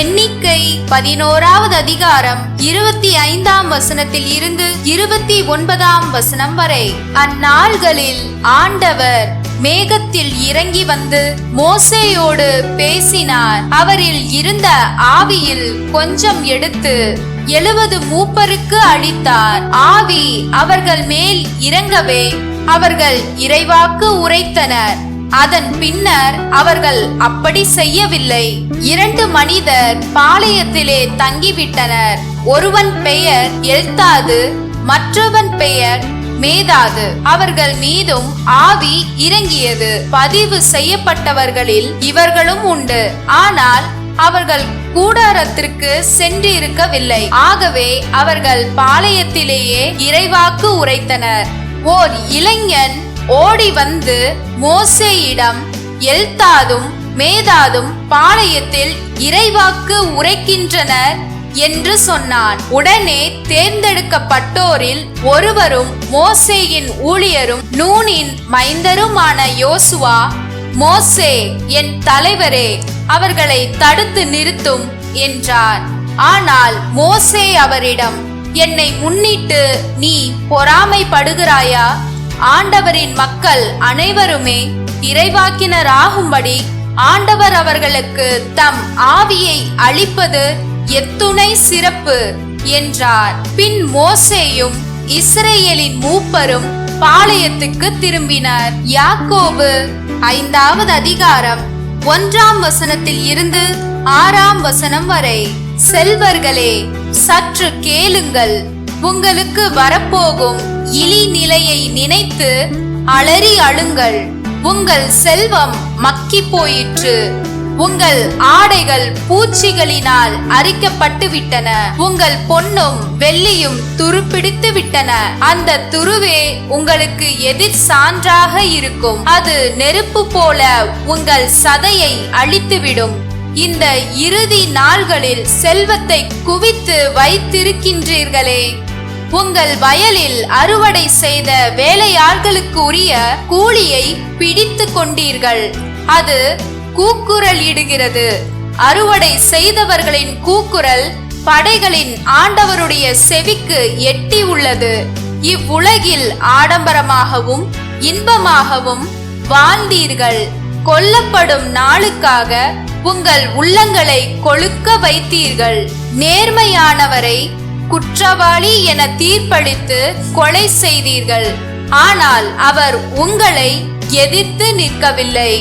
எண்ணிக்கை 11வது அதிகாரம் 25ஆம் வசனத்தில் இருந்து 29ஆம் வசனம் வரை. அந்நாள்களில் ஆண்டவர் மேகத்தில் இறங்கி வந்து மோசேயோடு பேசினார். அவரில் இருந்த ஆவியில் கொஞ்சம் எடுத்து 70 மூப்பருக்கு அளித்தார். ஆவி அவர்கள் மேல் இறங்கவே அவர்கள் இறைவாக்கு உரைத்தனர். அதன் பின்னர் அவர்கள் அப்படி செய்யவில்லை. 2 மனிதர் பாளையத்திலே தங்கிவிட்டனர். ஒருவன் பெயர் எல்தாது, மற்றவன் பெயர் மேதாது. அவர்கள் மீதும் ஆவி இறங்கியது. பதிவு செய்யப்பட்டவர்களில் இவர்களும் உண்டு. ஆனால் அவர்கள் கூடாரத்திற்கு சென்று இருக்கவில்லை. ஆகவே அவர்கள் பாளையத்திலேயே இறைவாக்கு உரைத்தனர். ஓர் இளைஞன் ஓடி வந்து மோசேயிடம், எல்தாதும் மேதாதும் பாளையத்தில் இறைவாக்கு உரைக்கின்றனர் என்று சொன்னான். உடனே தேர்ந்தெடுக்கப்பட்டோரில் ஒருவரும் மோசேயின் ஊழியரும் நூனின் மைந்தருமான யோசுவா, மோசே என் தலைவரே, அவர்களை தடுத்து நிறுத்தும் என்றார். ஆனால் மோசே அவரிடம், என்னை முன்னிட்டு நீ பொறாமைப்படுகிறாயா? ஆண்டவரின் மக்கள் அனைவருமே இறைவாக்கினராகும்படி ஆண்டவர் அவர்களுக்கு தம் ஆவியை அளிப்பது எத்துணை சிறப்பு என்றார். பின் மோசேயும் இஸ்ரேலின் மூப்பரும் பாளையத்துக்கு திரும்பினர். யாக்கோபு 5வது அதிகாரம் 1ஆம் வசனத்தில் இருந்து 6ஆம் வசனம் வரை. செல்வர்களே, சற்று கேளுங்கள். உங்களுக்கு வரப்போகும் இழி நிலையை நினைத்து அலறி அழுங்கள். உங்கள் செல்வம் மக்கி போயிற்று. உங்கள் ஆடைகள் பூச்சிகளினால் அரிக்கப்பட்டு விட்டன. உங்கள் பொன்னும் வெள்ளியும் துருப்பிடித்து விட்டன. அந்த துருவே உங்களுக்கு எதிர் சான்றாக இருக்கும். அது நெருப்பு போல உங்கள் சதையை அழித்துவிடும். இந்த இறுதி நாள்களில் செல்வத்தை குவித்து வைத்திருக்கின்றீர்களே, உங்கள் வயலில் அறுவடை செய்த வேலையாள்களுக்கு உரிய கூலியை பிடித்து கொண்டீர்கள். அது கூக்குரல் இடுகிறது. அறுவடை செய்தவர்களின் கூக்குரல் படைகளின் ஆண்டவருடைய செவிக்கு எட்டி உள்ளது. இவ்வுலகில் ஆடம்பரமாகவும் இன்பமாகவும் வாழ்ந்தீர்கள். கொல்லப்படும் நாளுக்காக உங்கள் உள்ளங்களை கொழுக்க வைத்தீர்கள். நேர்மையானவரை குற்றவாளி என தீர்ப்பளித்து கொலை செய்தீர்கள். ஆனால் அவர் உங்களை எதிர்த்து நிற்கவில்லை.